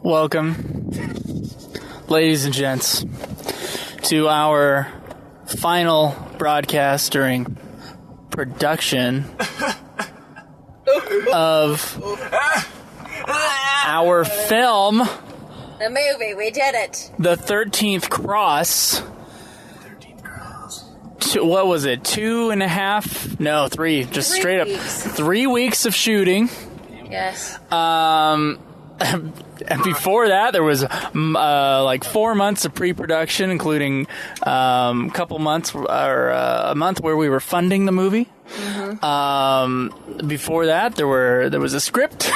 Welcome, ladies and gents, to our final broadcast during production of our film, The movie, we did it. The 13th Cross. What was it? 2.5? No, 3. Just straight up 3 weeks of shooting. Yes. And before that, there was like 4 months of pre-production, including a couple months or a month where we were funding the movie. Mm-hmm. Before that, there was a script,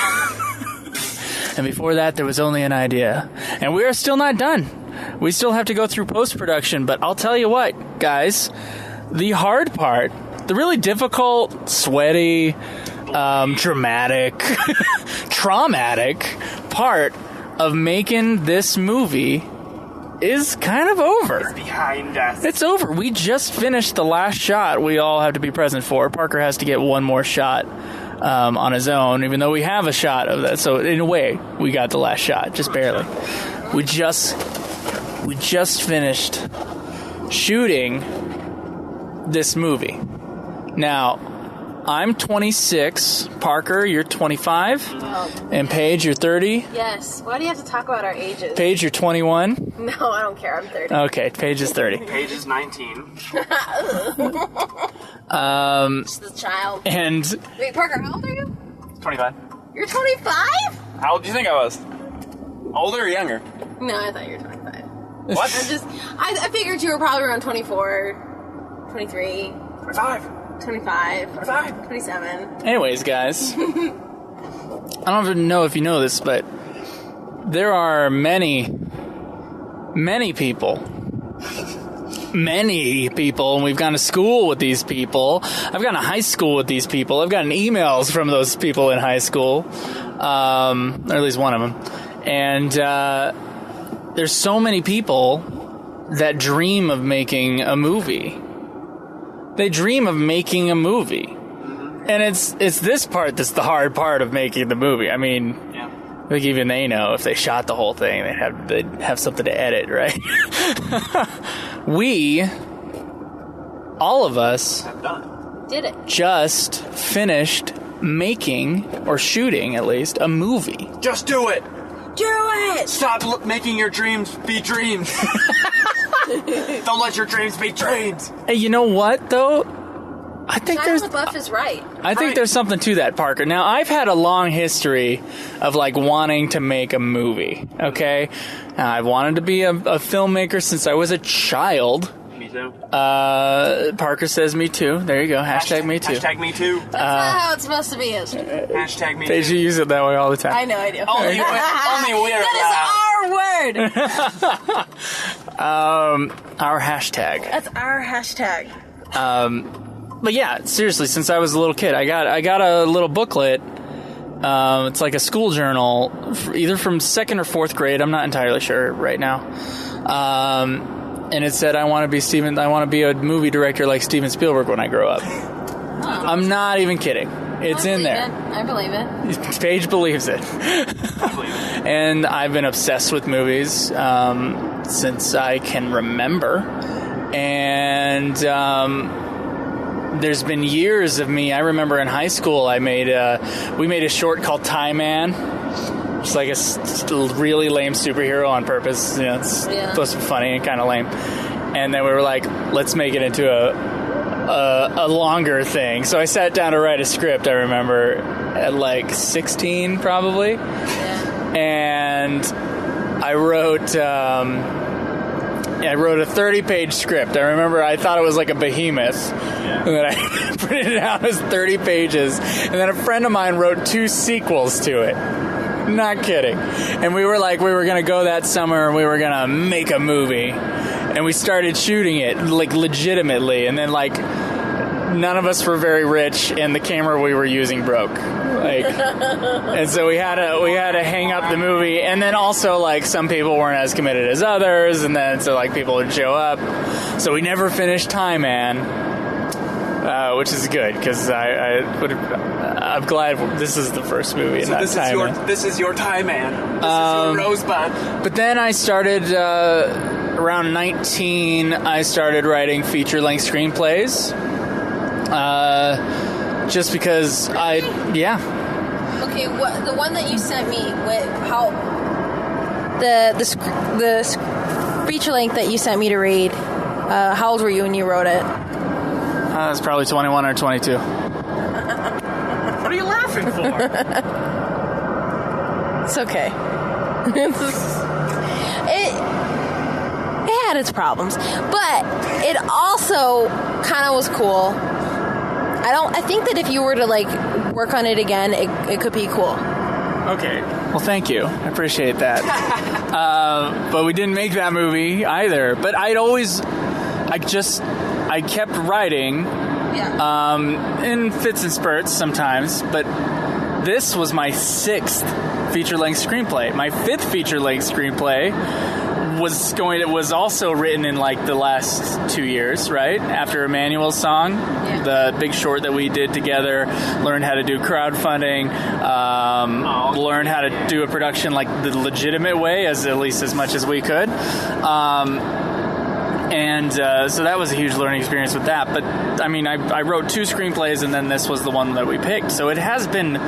and before that, there was only an idea. And we are still not done. We still have to go through post-production. But I'll tell you what, guys, the hard part, the really difficult, sweaty, dramatic, traumatic part of making this movie is kind of over. It's behind us. It's over. We just finished the last shot we all have to be present for. Parker has to get one more shot on his own, even though we have a shot of that. So in a way, we got the last shot, just barely. We just finished shooting this movie. Now, I'm 26. Parker, you're 25. Oh. And Paige, you're 30. Yes. Why do you have to talk about our ages? Paige, you're 21. No, I don't care. I'm 30. Okay, Paige is 30. Paige is 19. Just a child. And Wait, Parker, how old are you? 25. You're 25? How old do you think I was? Older or younger? No, I thought you were 25. What? I figured you were probably around 24, 23, 25. 25, 25. 27. anyways, guys, I don't even know if you know this, but there are many people, and we've gone to school with these people. I've gone to high school with these people. I've gotten emails from those people in high school, or at least one of them. And there's so many people that dream of making a movie. They dream of making a movie. And it's this part that's the hard part of making the movie. I mean, Yeah. I think even they know if they shot the whole thing, they'd have something to edit, right? We, all of us, I'm done. Did it. just finished making, or shooting at least, a movie. Just do it. Do it! Stop making your dreams be dreams. Don't let your dreams be dreams. Hey, you know what, though? I think Shia LaBeouf is right. I think there's something to that, Parker. Now, I've had a long history of, like, wanting to make a movie, okay? I've wanted to be a filmmaker since I was a child. Me too. Parker says me too. There you go. Hashtag me too. Hashtag me too. That's not how it's supposed to be. Hashtag me Paige, too. you use it that way all the time. I know I do. Only we're That is our word! Our hashtag. That's our hashtag. But yeah, seriously, since I was a little kid, I got a little booklet. It's like a school journal, either from 2nd or 4th grade. I'm not entirely sure right now. And it said, I want to be a movie director like Steven Spielberg when I grow up. Oh. I'm not even kidding. It's in there. I believe it. Paige believes it. I believe it. And I've been obsessed with movies since I can remember. And there's been years of me. I remember in high school, we made a short called Tie Man. It's like a really lame superhero on purpose. You know, it's supposed to be funny and kind of lame. And then we were like, let's make it into a longer thing. So I sat down to write a script, I remember, at like 16 probably. Yeah. And I wrote a 30-page script. I remember I thought it was like a behemoth. And then I printed it out as 30 pages. And then a friend of mine wrote 2 sequels to it. Not kidding. And we were going to go that summer and we were going to make a movie. And we started shooting it, like, legitimately. And then, like, none of us were very rich, and the camera we were using broke. Like, and so we had to hang up the movie. And then also, like, some people weren't as committed as others. And then, so, like, people would show up. So we never finished Tie Man. Which is good, because I would have I'm glad this is the first movie in that time. This is your time, man. This is your rosebud. But then I started, around 19, I started writing feature-length screenplays. Just because Okay, the one that you sent me, the feature length that you sent me to read, how old were you when you wrote it? I was probably 21 or 22. What are you laughing for? It's okay. It had its problems, but it also kind of was cool. I think that if you were to like work on it again, it could be cool. Okay. Well, thank you. I appreciate that. But we didn't make that movie either. But I kept writing. Yeah. In fits and spurts sometimes. But this was my 6th feature-length screenplay. My 5th feature-length screenplay was also written in like the last 2 years, right? After Emmanuel's song, the big short that we did together, learned how to do crowdfunding, learned how to do a production like the legitimate way, at least as much as we could. So that was a huge learning experience with that. But I mean, I wrote 2 screenplays and then this was the one that we picked. So it has been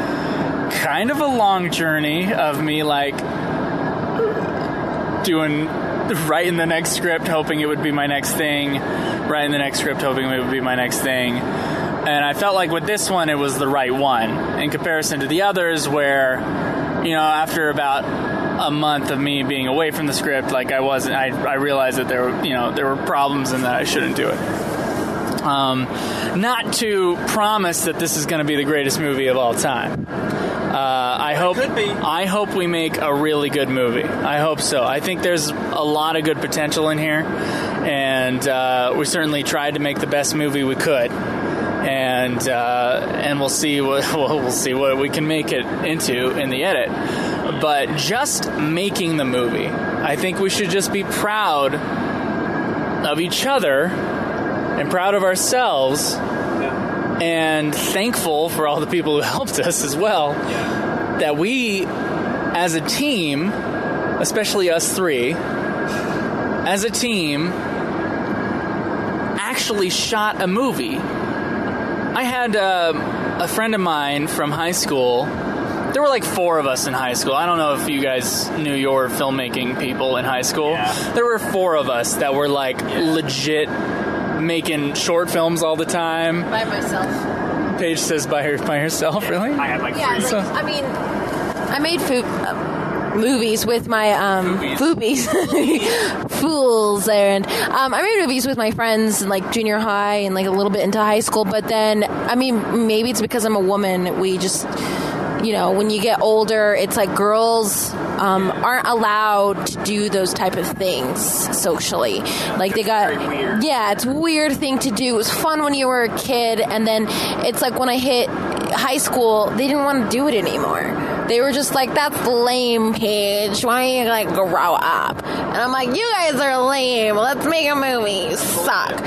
kind of a long journey of me like writing the next script, hoping it would be my next thing, writing the next script, hoping it would be my next thing. And I felt like with this one, it was the right one in comparison to the others where, after about a month of me being away from the script, like I realized that there were problems and that I shouldn't do it. Not to promise that this is going to be the greatest movie of all time. I hope we make a really good movie. I hope so. I think there's a lot of good potential in here, and we certainly tried to make the best movie we could, and we'll see what we can make it into in the edit. But just making the movie, I think we should just be proud of each other and proud of ourselves. And thankful for all the people who helped us as well, that we, as a team, especially us 3, as a team, actually shot a movie. I had a friend of mine from high school. There were like 4 of us in high school. I don't know if you guys knew your filmmaking people in high school. Yeah. There were 4 of us that were like legit making short films all the time. By myself. Paige says by herself, really? I had like 3. I made movies with my foobies. Fools. And I made movies with my friends in like junior high and like a little bit into high school, but then maybe it's because I'm a woman, we just when you get older, it's like girls aren't allowed to do those type of things socially. Like they got, it's a weird thing to do. It was fun when you were a kid, and then it's like when I hit high school, they didn't want to do it anymore. They were just like, that's lame, Paige. Why don't you like grow up? And I'm like, you guys are lame. Let's make a movie. You suck.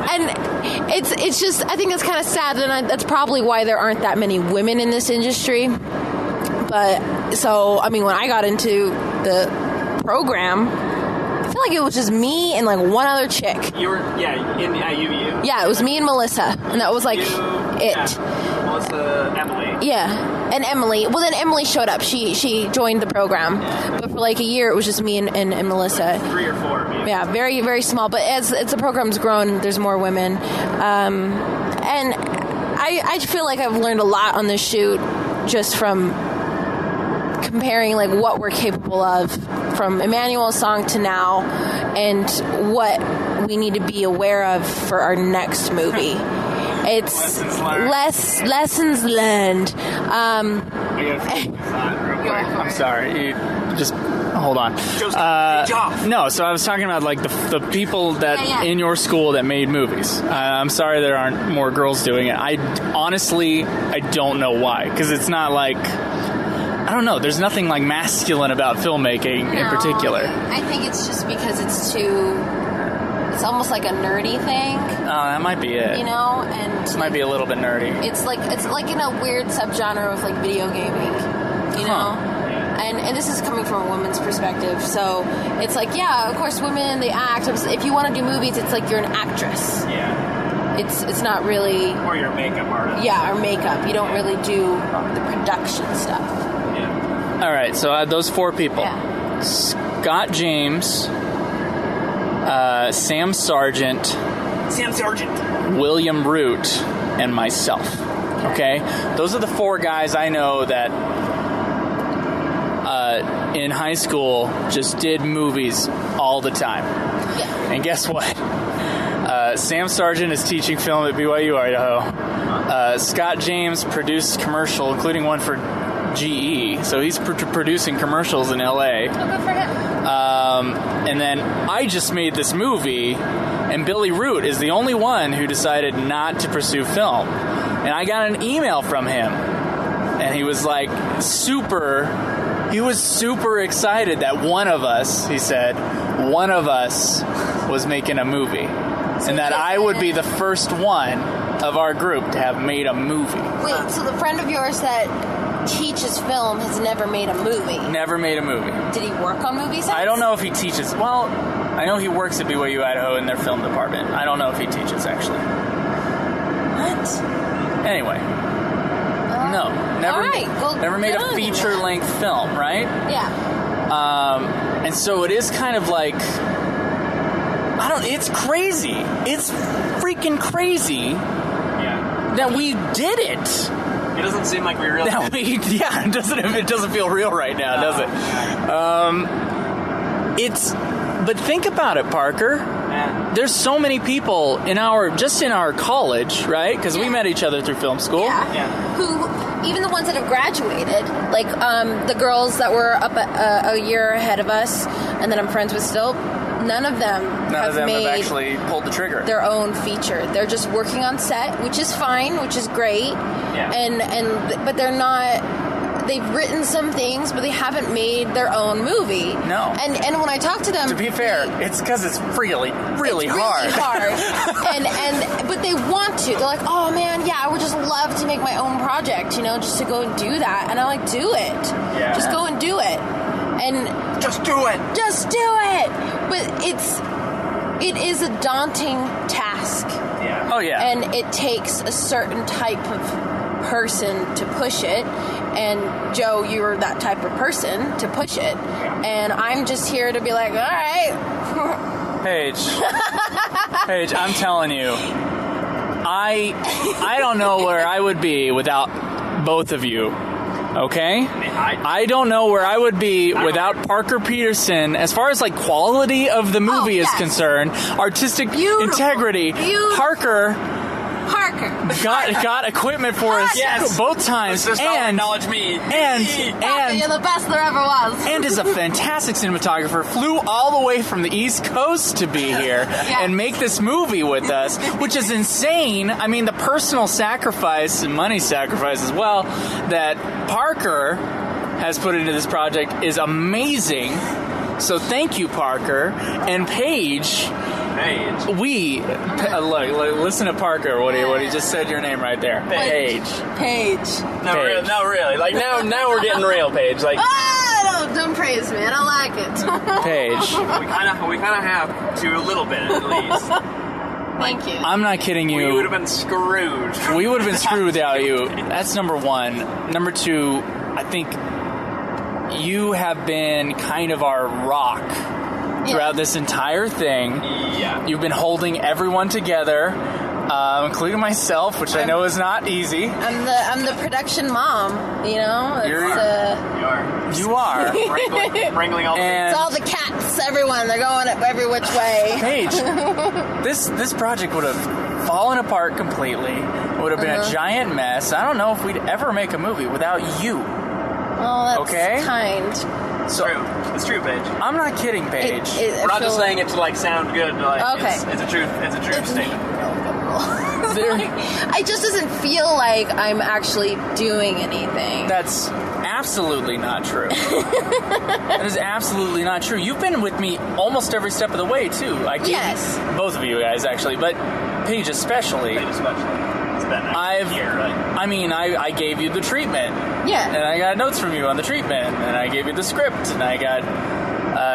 And it's just, I think it's kind of sad, and that's probably why there aren't that many women in this industry. But so, when I got into the program, I feel like it was just me and like one other chick. You were, at UVU. Yeah, it was me and Melissa, and that was like it. Yeah. Melissa, Emily. Yeah, and Emily. Well, then Emily showed up. She joined the program, but for like a year, it was just me and Melissa. 3 or 4. Maybe. Yeah, very, very small. But as the program's grown, there's more women, and I feel like I've learned a lot on this shoot just from comparing like what we're capable of from Emmanuel's song to now, and what we need to be aware of for our next movie. It's lessons learned. I'm sorry. You just hold on. No, so I was talking about like the people that in your school that made movies. I'm sorry there aren't more girls doing it. I don't know why, because it's not like, I don't know. There's nothing like masculine about filmmaking in particular. I think it's just because it's too it's almost like a nerdy thing. Oh, that might be it. You know, and It might be a little bit nerdy. it's like in a weird subgenre of like video gaming. You know. And this is coming from a woman's perspective, so it's like, yeah, of course, women, they act. If you want to do movies, it's like you're an actress. Yeah. It's not really... Or your makeup artist. Yeah, or makeup. You don't really do the production stuff. Yeah. All right, so I had those 4 people. Yeah. Scott James, Sam Sargent, William Root, and myself. Okay? Those are the 4 guys I know that in high school just did movies all the time. Yeah. And guess what? Sam Sargent is teaching film at BYU, Idaho. Scott James produced commercial, including one for GE. So he's producing commercials in LA. Oh, good for him. And then I just made this movie, and Billy Root is the only one who decided not to pursue film. And I got an email from him, and he was like He was super excited that one of us, he said, one of us was making a movie. And that I would be the first one of our group to have made a movie. Wait, so the friend of yours that teaches film has never made a movie? Never made a movie. Did he work on movies? I don't know if he teaches. Well, I know he works at BYU, Idaho in their film department. I don't know if he teaches, actually. What? Anyway. No, never, all right. Well, never made a feature-length film, right? Yeah. And so it is kind of like, it's crazy. It's freaking crazy that we did it. It doesn't seem like we really did. It doesn't feel real right now, does it? But think about it, Parker. Yeah. There's so many people in our college, right? Because we met each other through film school. Yeah. Who, even the ones that have graduated, like the girls that were up a year ahead of us, and that I'm friends with still, none of them have actually pulled the trigger. Their own feature. They're just working on set, which is fine, which is great. Yeah. But they're not. They've written some things, but they haven't made their own movie. No. And when I talk to them, to be fair, it's because it's really hard. But they want to. They're like, oh man, yeah, I would just love to make my own project, just to go and do that. And I'm like, do it. Yeah. Just go and do it. And just do it. Just do it. But it is a daunting task. Yeah. Oh yeah. And it takes a certain type of person to push it. And Joe, you're that type of person to push it. Yeah. And I'm just here to be like, all right. Paige, I'm telling you, I don't know where I would be without both of you. Okay? I don't know where I would be without Parker Peterson as far as like quality of the movie is concerned, artistic integrity. Beautiful. Parker got equipment for us both times, and acknowledge me. And you're the best there ever was. And is a fantastic cinematographer. Flew all the way from the East Coast to be here and make this movie with us, which is insane. I mean, the personal sacrifice and money sacrifice as well that Parker has put into this project is amazing. So thank you, Parker. And Paige. Look, listen to Parker. What he just said your name right there. Paige. No, really. Like now we're getting real, Paige. Like, don't praise me. I don't like it. Paige. We kind of have to a little bit at least. Thank you. I'm not kidding you. We would have been screwed. We would have been screwed without you. That's number one. Number two, I think you have been kind of our rock throughout this entire thing. Yeah. You've been holding everyone together, including myself, which I know is not easy. I'm the production mom, You are. Wrangling all the And it's all the cats, everyone. They're going every which way. Paige, this project would have fallen apart completely. It would have been a giant mess. I don't know if we'd ever make a movie without you. Oh, that's kind. It's true, Paige. I'm not kidding, Paige. We're not just saying it to sound good. But Okay. It's a truth statement. It just doesn't feel like I'm actually doing anything. That's absolutely not true. That is absolutely not true. You've been with me almost every step of the way, too. I gave Yes. you, both of you guys, actually, but Paige especially. It's been a year, right? I mean, I gave you the treatment. Yeah. And I got notes from you on the treatment, and I gave you the script, and I got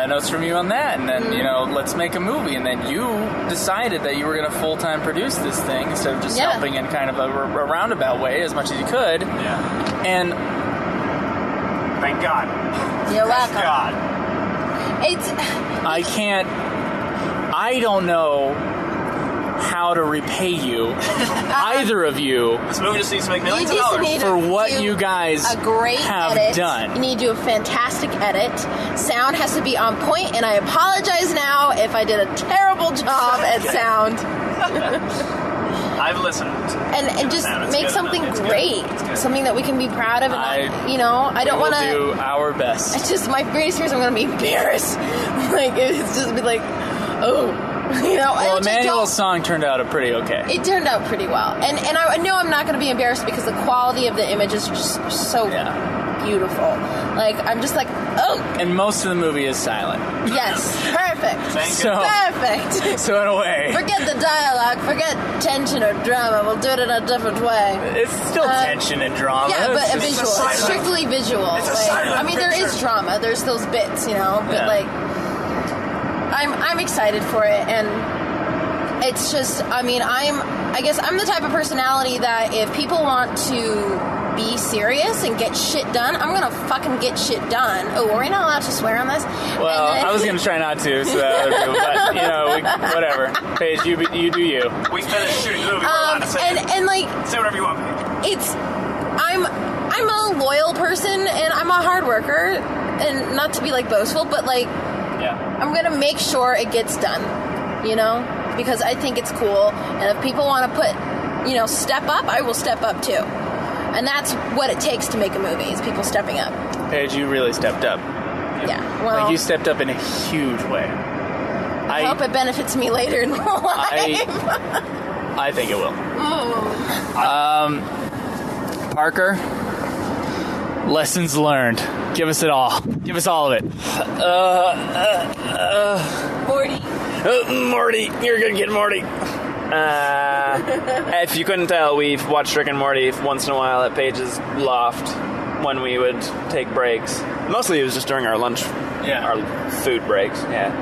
notes from you on that, and then, let's make a movie. And then you decided that you were going to full-time produce this thing instead of just helping in kind of a roundabout way as much as you could. Yeah. And thank God. You're welcome. Thank God. I don't know how to repay you, either of you, This movie just needs to make You millions of just dollars. need for to what do you guys a great have edit. done. You need to do a fantastic edit. Sound has to be on point, and I apologize now if I did a terrible job at sound. I've listened. And just It's make good. something It's good. great, It's good. something that we can be proud of. And I don't We'll want to. do our best. It's just my greatest fear is I'm going to be embarrassed. Like it's just be like, oh, Well, I just Emmanuel's don't- song turned out pretty okay. It turned out pretty well, and I know I'm not going to be embarrassed because the quality of the image is just so beautiful. Like I'm just like, oh, And most of the movie is silent. yes, perfect, perfect. So in a way, Forget the dialogue, forget tension or drama. We'll do it in a different way. it's still tension and drama. Yeah, but It's a just- visual. It's strictly visual. It's a Like, silent I mean, there is picture. drama. There's those bits, but Yeah. like, I'm excited for it, and it's just, I guess I'm the type of personality that if people want to be serious and get shit done, I'm gonna fucking get shit done. Oh, are we not allowed to swear on this? Well, And then- I was going to try not to, so that other people, but, whatever. Paige, you do you. We finished shooting the movie. We're allowed to say it. and like, Say whatever you want. I'm a loyal person and I'm a hard worker, and not to be like boastful, but like I'm gonna make sure it gets done, because I think it's cool, and if people want to put, step up, I will step up too, and that's what it takes to make a movie is people stepping up. Paige, you really stepped up. Yeah, well, Like, you stepped up in a huge way. I hope it benefits me later in my life. I think it will. Parker, lessons learned. Give us it all. Give us all of it. Morty. Morty, you're gonna get Morty. If you couldn't tell, we've watched Rick and Morty once in a while at Paige's loft when we would take breaks. Mostly it was just during our lunch, our food breaks. Yeah.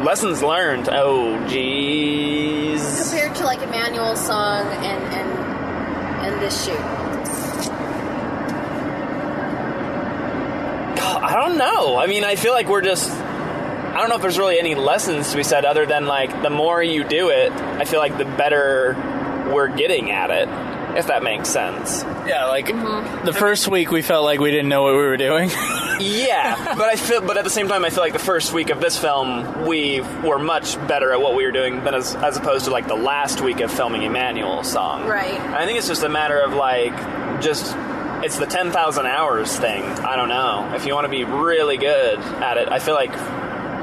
Lessons learned. Oh, jeez. Compared to like Emmanuel's song and this shoot. I don't know. I mean, I feel like I don't know if there's really any lessons to be said other than, like, the more you do it, I feel like the better we're getting at it, if that makes sense. Yeah, like, the first week we felt like we didn't know what we were doing. Yeah, but at the same time, I feel like the first week of this film, we were much better at what we were doing than as opposed to, like, the last week of filming Emmanuel's song. Right. I think it's just a matter of, like, it's the 10,000 hours thing. I don't know. If you want to be really good at it, I feel like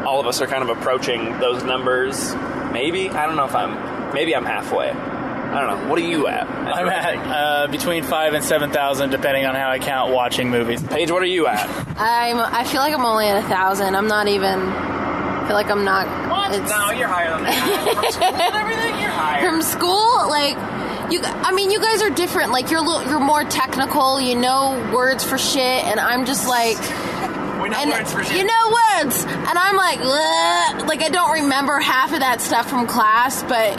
all of us are kind of approaching those numbers. Maybe? I don't know if maybe I'm halfway. I don't know. What are you at? I'm at between 5,000 and 7,000, depending on how I count watching movies. Paige, what are you at? I feel like I'm only at 1,000. I'm not even. I feel like I'm not. What? No, you're higher than that. From school and everything, you're higher. From school, like you guys are different. Like you're more technical. You know words for shit, and I'm just like. We know words for shit. You know words, and I'm like, bleh. Like I don't remember half of that stuff from class, but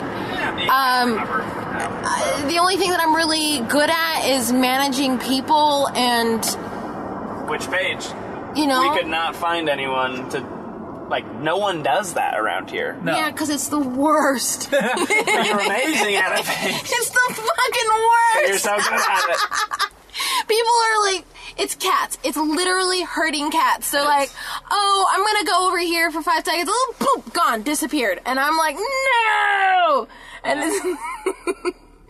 the only thing that I'm really good at is managing people, and Which page? We could not find anyone to. Like, no one does that around here. No. yeah, because it's the worst. You're amazing at it, Paige. It's the fucking worst. You're so good at it. People are like, it's cats. It's literally hurting cats. So like, oh, I'm gonna go over here for 5 seconds. Oh, poop, gone, disappeared. And I'm like, no. And it's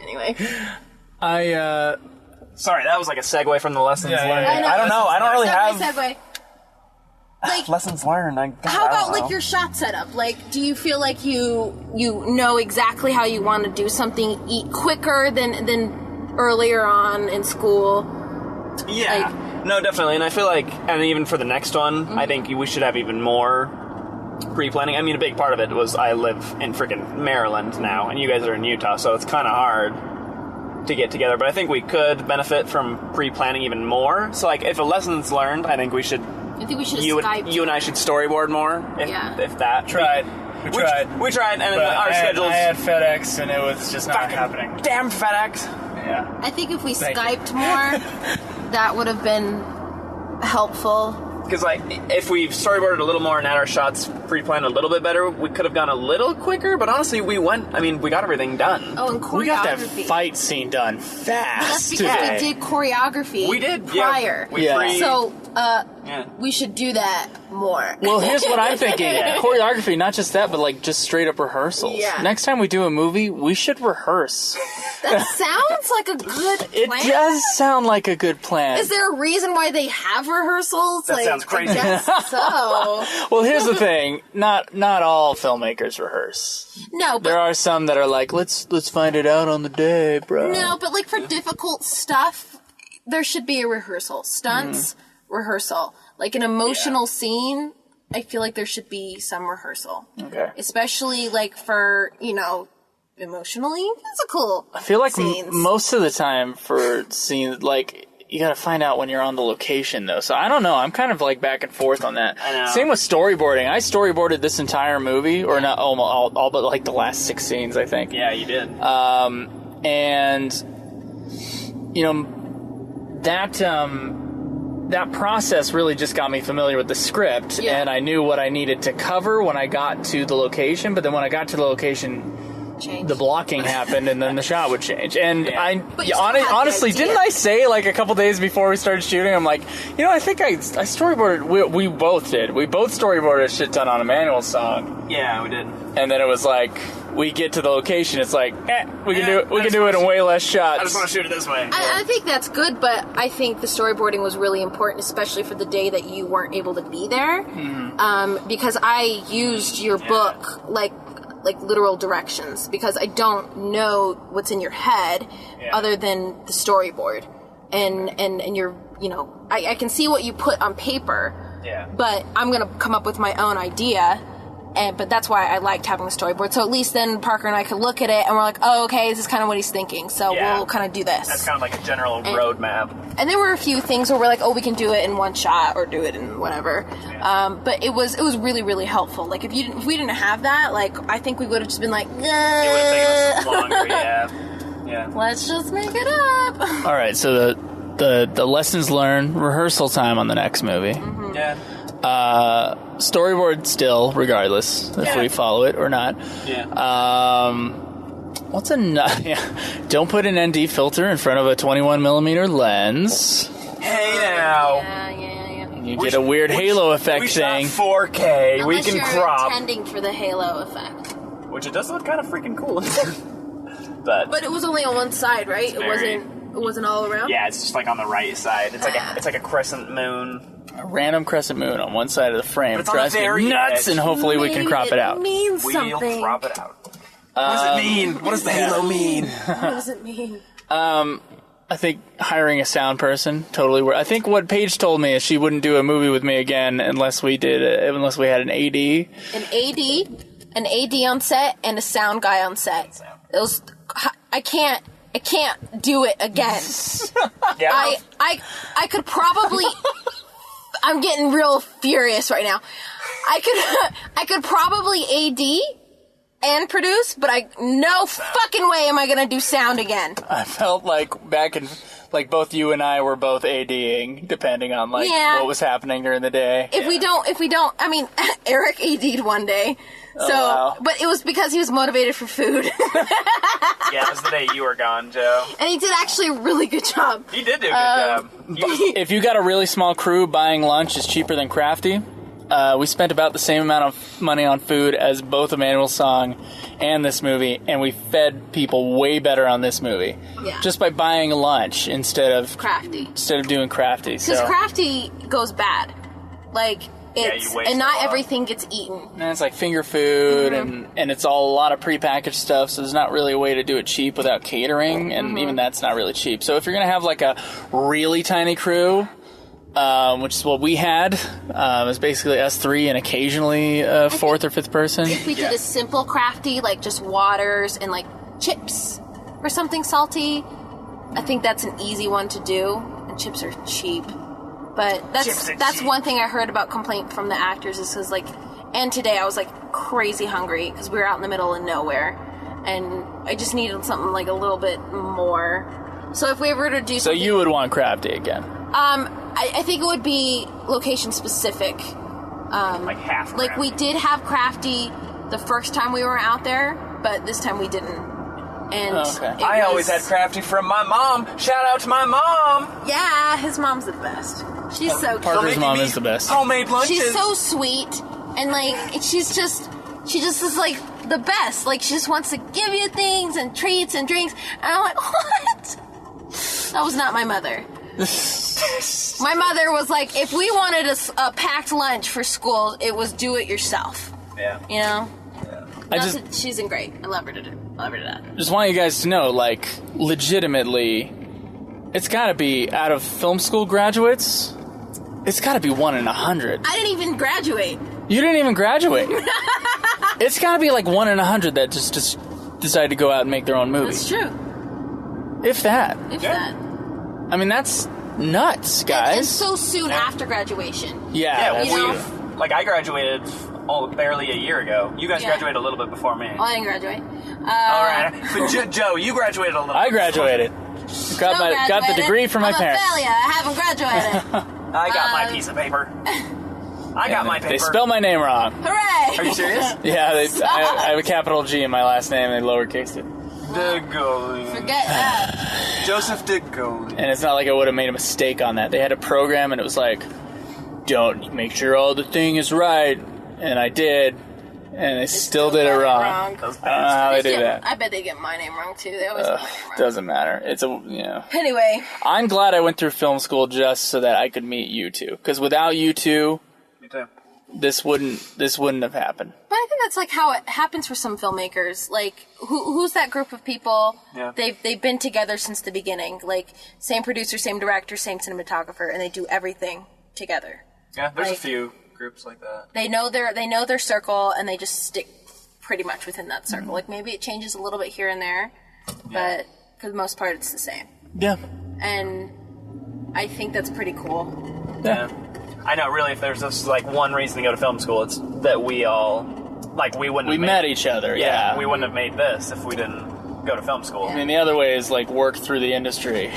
anyway. Sorry, that was like a segue from the lessons Yeah, learned. yeah, yeah. I don't know. I don't really Segue. have lessons learned. How about like your shot setup? Like, do you feel like you know exactly how you want to do something quicker than earlier on in school? Yeah. No, definitely. And I feel like, and even for the next one, I think we should have even more pre-planning. I mean, a big part of it was I live in freaking Maryland now, and you guys are in Utah, so it's kind of hard to get together. But I think we could benefit from pre-planning even more. So, like, if a lesson's learned, I think we should... you and I should storyboard more, if that... Tried. We tried, and our schedules... I had FedEx, and it was just not happening. Damn FedEx! Yeah. I think if we Skyped more, that would have been helpful. Because, like, if we storyboarded a little more and had our shots pre-planned a little bit better, we could have gone a little quicker, but honestly, we got everything done. Oh, and choreography. We got that fight scene done fast. That's because we did choreography. We did, prior. So, we should do that more. Well, here's what I'm thinking. Choreography, not just that, but, like, just straight up rehearsals. Yeah. Next time we do a movie, we should rehearse. That sounds like a good plan. It does sound like a good plan. Is there a reason why they have rehearsals? That sounds crazy. I guess so. Well, here's the thing. Not all filmmakers rehearse. No, but... There are some that are like, let's find it out on the day, bro. No, but, like, for difficult stuff, there should be a rehearsal. Stunts, rehearsal. Like, an emotional scene, I feel like there should be some rehearsal. Okay. Especially, like, for, emotionally physical I feel like scenes. Most of the time for scenes, like, you gotta find out when you're on the location, though. So I don't know. I'm kind of, like, back and forth on that. I know. Same with storyboarding. I storyboarded this entire movie, or not all but, like, the last 6 scenes, I think. Yeah, you did. And, that process really just got me familiar with the script, and I knew what I needed to cover when I got to the location, but then when I got to the location... Change. The blocking happened, and then the shot would change. And honestly, idea. didn't I say, like, a couple days before we started shooting, I'm like, I think I storyboarded, we both did. We both storyboarded a shit ton on Emmanuel's song. Yeah, we did. And then it was like, we get to the location, it's like, we can do it in way less shots. I just want to shoot it this way. I think that's good, but I think the storyboarding was really important, especially for the day that you weren't able to be there. Because I used your book, like literal directions, because I don't know what's in your head other than the storyboard, and you're I can see what you put on paper, but I'm gonna come up with my own idea, but that's why I liked having the storyboard. So at least then Parker and I could look at it and we're like, oh, okay, this is kind of what he's thinking, so we'll kind of do this. That's kind of like a general roadmap. And there were a few things where we're like, oh, we can do it in one shot or do it in whatever. But it was really, really helpful. Like, if we didn't have that, like, I think we would have just been like, It would have taken us longer, yeah. Let's just make it up. All right, so the lessons learned, rehearsal time on the next movie. Yeah. Storyboard still, regardless if we follow it or not. Yeah. What's don't put an ND filter in front of a 21mm lens. Hey now. Yeah. You get a weird halo effect we thing. shot 4K. Unless we can you're crop. intending for the halo effect. Which it does look kind of freaking cool. But it was only on one side, right? It wasn't all around? Yeah, it's just like on the right side. It's like a crescent moon. A random crescent moon on one side of the frame. It's drives me nuts, and hopefully we can crop it out. Means We'll something. crop it out. What does it mean? What does the halo mean? What does it mean? I think hiring a sound person totally worked. I think what Paige told me is she wouldn't do a movie with me again unless we had an AD. An AD on set, and a sound guy on set. I can't do it again. Yeah. I could probably. I'm getting real furious right now. I could probably AD and produce, but no fucking way am I gonna do sound again. I felt like both you and I were both ADing, depending on what was happening during the day. If we don't, I mean, Eric AD'd one day. So, wow. But it was because he was motivated for food. Yeah, it was the day you were gone, Joe. And he did actually a really good job. He did do a good job. If you got a really small crew, buying lunch is cheaper than Crafty. We spent about the same amount of money on food as both Emmanuel's song and this movie, and we fed people way better on this movie. Yeah. Just by buying lunch instead of Crafty. doing Crafty. Because Crafty goes bad. Like, It's you waste and a not lot. everything gets eaten. And it's like finger food, and it's all a lot of prepackaged stuff, so there's not really a way to do it cheap without catering, and even that's not really cheap. So if you're going to have like a really tiny crew, which is what we had, it's basically us three and occasionally a fourth or fifth person. If we did a simple crafty, like just waters and like chips or something salty, I think that's an easy one to do. And chips are cheap. But that's one thing I heard about complaint from the actors is because, like, and today I was, like, crazy hungry because we were out in the middle of nowhere. And I just needed something, like, a little bit more. So if we were to do something... So you would want crafty again? I think it would be location specific. Like half Like, we did have crafty the first time we were out there, but this time we didn't. And I always had crafty from my mom. Shout out to my mom. Yeah, his mom's the best. She's so cute. Parker's mom is the best. Homemade lunches. She's so sweet, and like she just is like the best. Like she just wants to give you things and treats and drinks, and I'm like, what? That was not my mother. My mother was like, if we wanted a packed lunch for school, it was do it yourself. Yeah. You know. Yeah. She's great. I love her to death. Just want you guys to know, like, legitimately, it's got to be out of film school graduates. It's got to be 1 in 100. I didn't even graduate. You didn't even graduate. It's got to be like 1 in 100 that just decide to go out and make their own movie. That's true. If that. If that. I mean, that's nuts, guys. And so soon after graduation. Yeah, you know? Like, I graduated barely a year ago. You guys graduated a little bit before me. Well, I didn't graduate. All right. But Joe, you graduated a little bit. I graduated. Got the degree from my parents. I'm a failure. I haven't graduated. I got my piece of paper. I got my paper. They spelled my name wrong. Hooray! Are you serious? Yeah, I have a capital G in my last name, and they lowercased it. Diggoly. Forget that. Joseph Diggoly. And it's not like I would have made a mistake on that. They had a program, and it was like, don't make sure all the thing is right. And I did, and they still did it wrong. I don't know how they do that. I bet they get my name wrong, too. They always get my name wrong. Doesn't matter. Anyway. I'm glad I went through film school just so that I could meet you two. Because without you two, Me too. this wouldn't have happened. But I think that's like how it happens for some filmmakers. Like, who's that group of people? Yeah. They've been together since the beginning. Like, same producer, same director, same cinematographer, and they do everything together. Yeah, there's Like- a few groups like that. They know their circle, and they just stick pretty much within that circle. Like, maybe it changes a little bit here and there, but for the most part, it's the same. Yeah. And I think that's pretty cool. Yeah. I know, really, if there's just, like, one reason to go to film school, it's that we all, like, we wouldn't have met each other, yeah. We wouldn't have made this if we didn't go to film school. I mean, the other way is, like, work through the industry.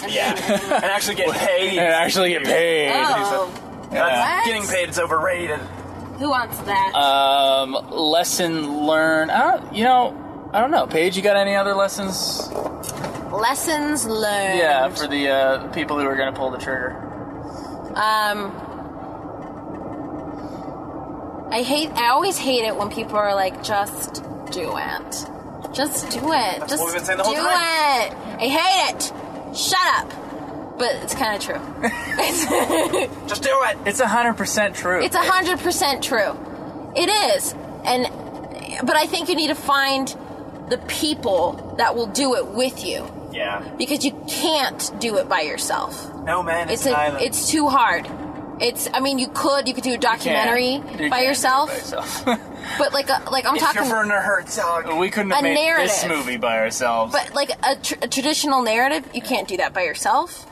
Yeah. And actually get paid. Oh, That's, What? getting paid is overrated. who wants that? Lesson learned. I don't know. Paige, you got any other lessons? Lessons learned. Yeah, for the people who are going to pull the trigger. I always hate it when people are like, just do it. Just do it. That's just what we've been saying the whole do time. it. I hate it. Shut up. But it's kind of true. Just do it. It's 100% true. It's 100% true. It is. But I think you need to find the people that will do it with you. Yeah. Because you can't do it by yourself. No, man, It's too hard. You could do a documentary by yourself. But I'm If talking you're Werner Herzog. We couldn't have a made narrative. this movie by ourselves. But like a traditional narrative, you can't do that by yourself.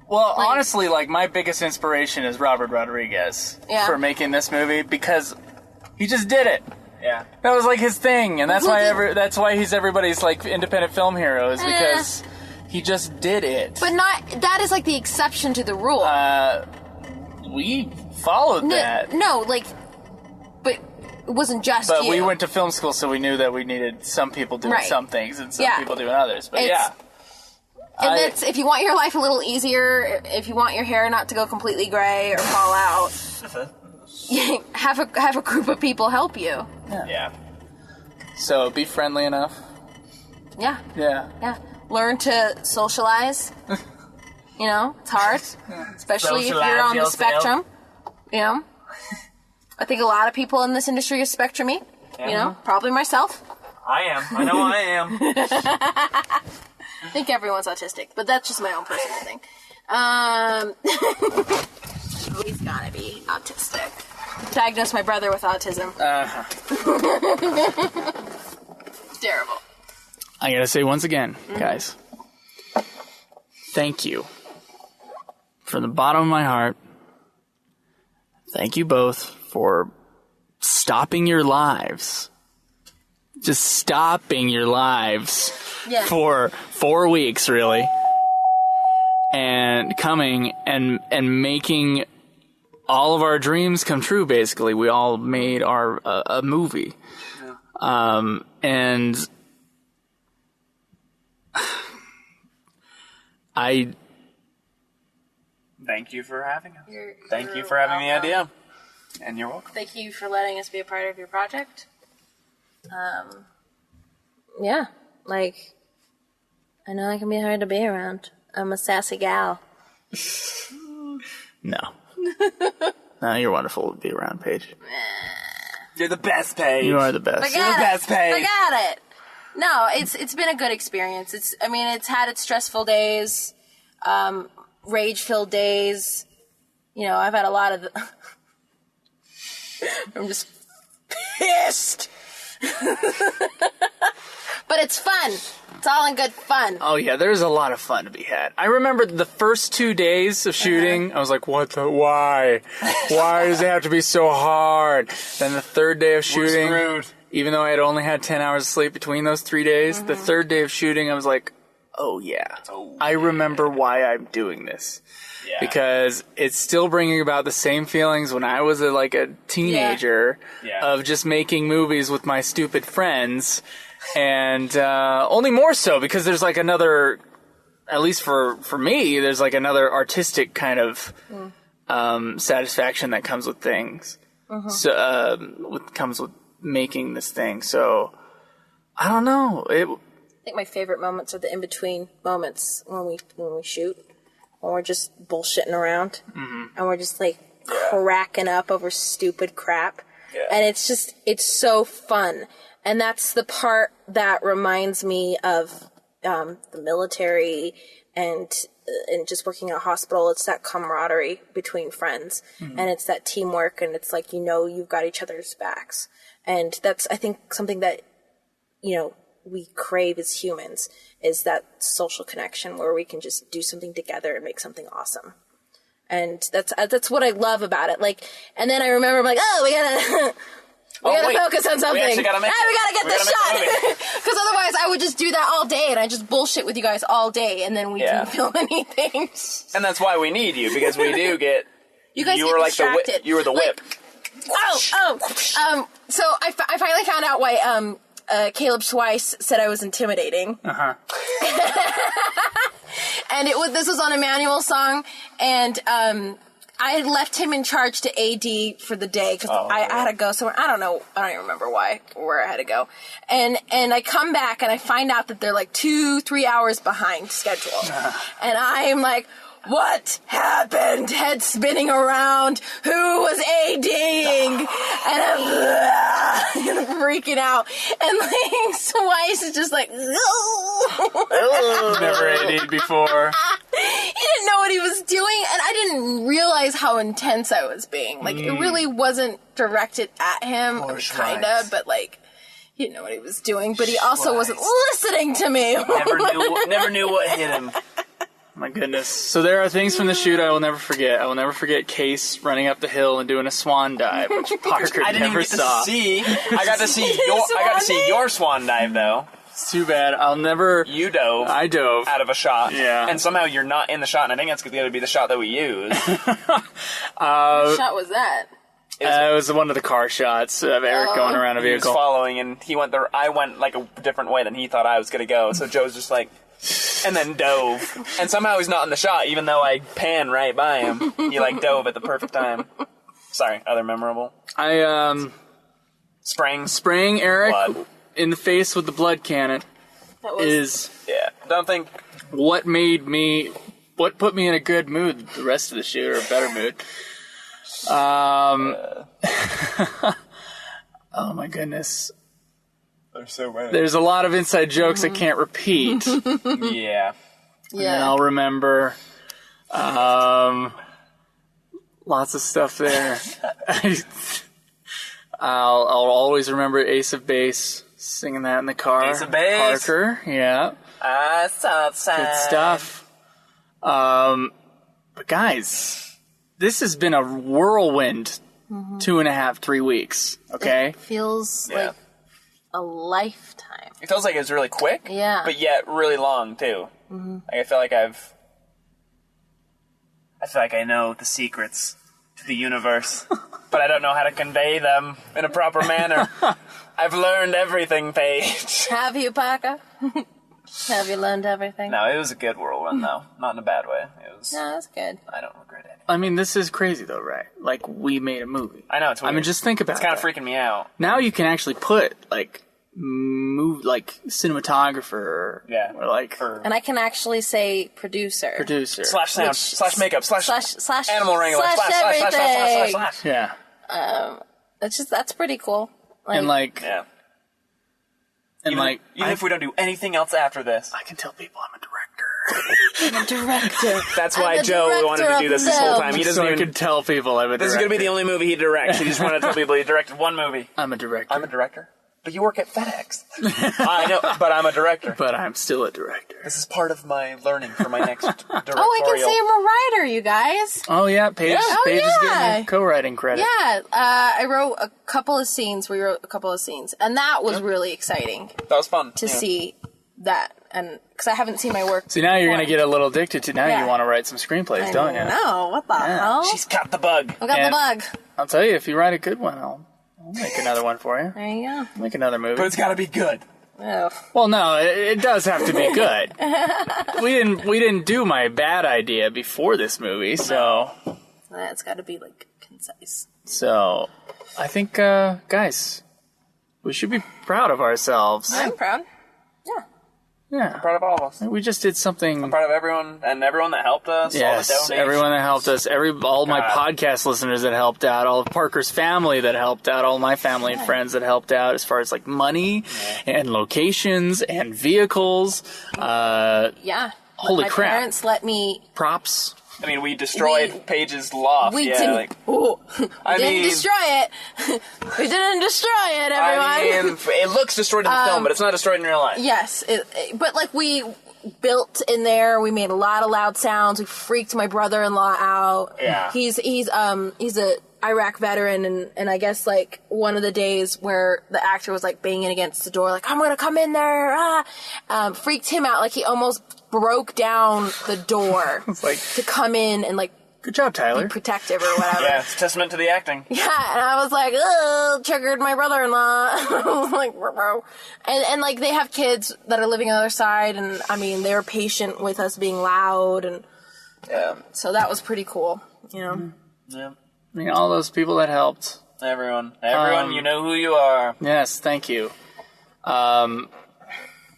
Well, honestly, like, my biggest inspiration is Robert Rodriguez for making this movie, because he just did it. Yeah. That was like his thing, and that's why he's everybody's like independent film hero, is because he just did it. But that is like the exception to the rule. We followed that. But it wasn't just But you. we went to film school, so we knew that we needed some people doing some things and some people doing others. But And that's, if you want your life a little easier, if you want your hair not to go completely gray or fall out, have a group of people help you. Yeah. So be friendly enough. Yeah. Yeah. Learn to socialize. It's hard, especially if you're on the spectrum. I think a lot of people in this industry are spectrum-y. Yeah. You know, probably myself. I am. I know I am. I think everyone's autistic, but that's just my own personal thing. He's gotta be autistic. Diagnosed my brother with autism. Terrible. I gotta say once again, guys, thank you. From the bottom of my heart, thank you both for stopping your lives. Just stopping your lives for 4 weeks, really. And coming and making all of our dreams come true, basically. We all made a movie. Yeah. And I thank you for having us. Thank you for having the idea. And you're welcome. Thank you for letting us be a part of your project. Yeah, like, I know I can be hard to be around. I'm a sassy gal. No. No, you're wonderful to be around, Paige. You're the best, Paige. You are the best. You're the best, Paige. I got it. No, it's been a good experience. It's had its stressful days, rage-filled days. You know, I've had a lot of I'm just pissed. But it's fun. It's all in good fun. Oh, yeah, there's a lot of fun to be had. I remember the first 2 days of shooting, I was like, why? Why does it have to be so hard? Then the third day of shooting, even though I had only had 10 hours of sleep between those 3 days, the third day of shooting, I was like, oh, yeah. I remember why I'm doing this. Yeah. Because it's still bringing about the same feelings when I was a teenager of just making movies with my stupid friends. And only more so because there's like another, at least for me, there's like another artistic kind of satisfaction that comes with things. So comes with making this thing. So I don't know. I think my favorite moments are the in-between moments when we shoot, when we're just bullshitting around and we're just like cracking up over stupid crap. Yeah. And it's so fun. And that's the part that reminds me of the military and just working in a hospital. It's that camaraderie between friends, and it's that teamwork, and it's like, you've got each other's backs. And that's, I think, something that, we crave as humans, is that social connection where we can just do something together and make something awesome. And that's what I love about it. Like, and then I remember, I'm like, we gotta focus on something. We gotta get this shot. Because otherwise I would just do that all day, and I just bullshit with you guys all day, and then we didn't feel anything. And that's why we need you, because we do get... You guys were get like distracted. you were the whip. So I finally found out why Caleb Schweiss said I was intimidating. And this was on a Manual song, and I had left him in charge to AD for the day because I had to go somewhere. I don't even remember where I had to go. And I come back and I find out that they're like 2-3 hours behind schedule. And I'm like, what happened? Head spinning around. Who was ADing? And I'm freaking out. And like Swice is just like, no. Never AD'd before. He didn't know what he was doing, and I didn't realize how intense I was being. Like, it really wasn't directed at him, kind of, but like, he didn't know what he was doing, but he also wasn't listening to me. Never knew what hit him. My goodness. So there are things from the shoot I will never forget. I will never forget Case running up the hill and doing a swan dive, which Parker I didn't never even get saw. to see. I got to see your swan dive though. It's too bad. I'll never... You dove. I dove. Out of a shot. Yeah. And somehow you're not in the shot, and I think that's going to be the shot that we use. What shot was that? It was one of the car shots of Eric going around a vehicle. He was following, and he went there. I went like a different way than he thought I was going to go, so Joe's just like... And then dove. And somehow he's not in the shot, even though I pan right by him. He like dove at the perfect time. Sorry, other memorable. Spraying Eric blood in the face with the blood cannon don't think what put me in a good mood the rest of the shoot, or a better mood. Oh my goodness. There's so many. There's a lot of inside jokes I can't repeat. Yeah. And I'll remember. Lots of stuff there. I'll always remember Ace of Base, singing that in the car. Ace of Base. Parker, yeah. Good stuff. But guys, this has been a whirlwind 2.5, 3 weeks, okay? It feels like a lifetime. It feels like it's really quick, Yeah. but yet really long too. Like I feel like I know the secrets to the universe, but I don't know how to convey them in a proper manner. I've learned everything, Paige. Have you, Parker? Have you learned everything? No, it was a good whirlwind though, not in a bad way. It was. No, that's good. I don't regret it. I mean, this is crazy though, right? Like, we made a movie. I know it's weird. I mean, just think about it. It's kind of freaking me out. Now you can actually put, like, cinematographer. Yeah. Or, like, And I can actually say producer. producer. Slash sound, slash makeup, slash animal wrangler, slash everything. slash. Yeah. That's pretty cool. And, like, Yeah. and, like, Even if we don't do anything else after this. I can tell people I'm a director. I'm a director. That's why the Joe wanted to do this whole time. He doesn't So I even. can tell people I'm a director. This is going to be the only movie he directs. He just wanted to tell people he directed one movie. I'm a director. I'm a director. But you work at FedEx. I know, but I'm a director. But I'm still a director. This is part of my learning for my next directorial. Oh, I can say I'm a writer, you guys. Oh, yeah. Paige, Paige is getting a co-writing credit. Yeah, I wrote a couple of scenes. We wrote a couple of scenes. And that was really exciting That was fun. to see that. And because I haven't seen my work. See, now you're going to get a little addicted to now Yeah. you want to write some screenplays, don't you? No, what the hell? She's got the bug. I got And- the bug. I'll tell you, if you write a good one, I'll make another one for you. There you go. Make another movie. But it's got to be good. Oh. Well, no, it does have to be good. we didn't do my bad idea before this movie, so It's got to be, like, concise. I think, guys, we should be proud of ourselves. I'm proud. Yeah. Yeah, Proud of all of us. we just did something. Proud of everyone and everyone that helped us. Yes, all the donations. everyone that helped us, all my podcast listeners that helped out, all of Parker's family that helped out, all my family and friends that helped out as far as like money and locations and vehicles. Yeah. Holy my crap. parents let me. Props. I mean, we destroyed Paige's loft. We yeah, didn't. like, we I didn't mean- destroy it. We didn't destroy it, everyone. I mean, it looks destroyed in the film, but it's not destroyed in real life. Yes, but like we built in there. We made a lot of loud sounds. We freaked my brother-in-law out. Yeah. He's a Iraq veteran, and I guess like one of the days where the actor was like banging against the door, like I'm gonna come in there, freaked him out. Like he almost broke down the door like- to come in and like Good job, Tyler. be protective or whatever. Yeah, it's a testament to the acting. Yeah, and I was like, ugh, triggered my brother-in-law. I was like, bro. And like, they have kids that are living on the other side, and I mean, they were patient with us being loud, and so that was pretty cool, you know? Yeah. I mean, all those people that helped. Everyone, you know who you are. Yes, thank you.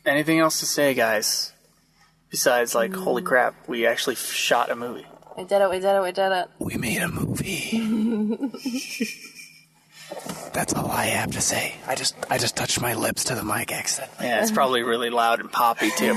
Anything else to say, guys? Besides, like, holy crap, we actually shot a movie. We did it. We made a movie. That's all I have to say. I just touched my lips to the mic accent. Yeah, it's probably really loud and poppy, too.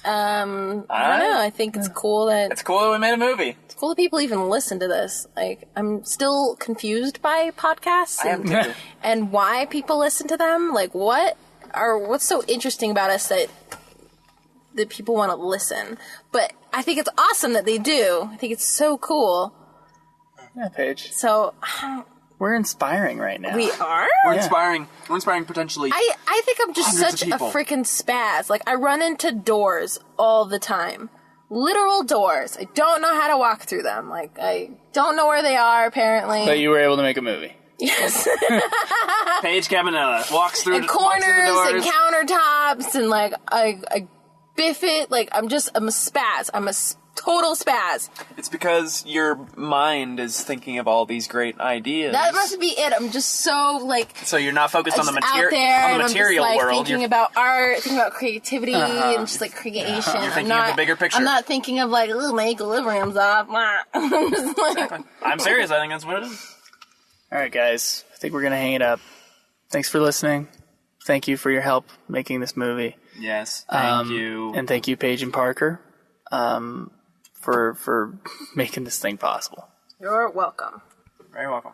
I don't know, I think it's cool that It's cool that we made a movie. people even listen to this. Like, I'm still confused by podcasts I am too. and why people listen to them. Like, what's so interesting about us that people want to listen? But I think it's awesome that they do. I think it's so cool. Yeah, Paige. So, We're inspiring right now. we are? We're inspiring. We're inspiring potentially. I think I'm just Hundreds such of a people. freaking spaz. Like, I run into doors all the time. Literal doors. I don't know how to walk through them. Like, I don't know where they are, apparently. But you were able to make a movie. Yes. Paige Cabanella walks through And walks through corners the and doors. countertops and, like, I biff it. Like, I'm a spaz. I'm a total spaz. It's because your mind is thinking of all these great ideas. That must be it. I'm just so like. So you're not focused on the out there, on the material I'm just, like, world. Thinking about art, thinking about creativity, and just like creation. You're thinking of the bigger picture. I'm not thinking of like, oh, my equilibrium's off. I'm just like, Exactly. I'm serious. I think that's what it is. All right, guys. I think we're going to hang it up. Thanks for listening. Thank you for your help making this movie. Yes. Thank you. And thank you, Paige and Parker, for making this thing possible. You're welcome. Very welcome.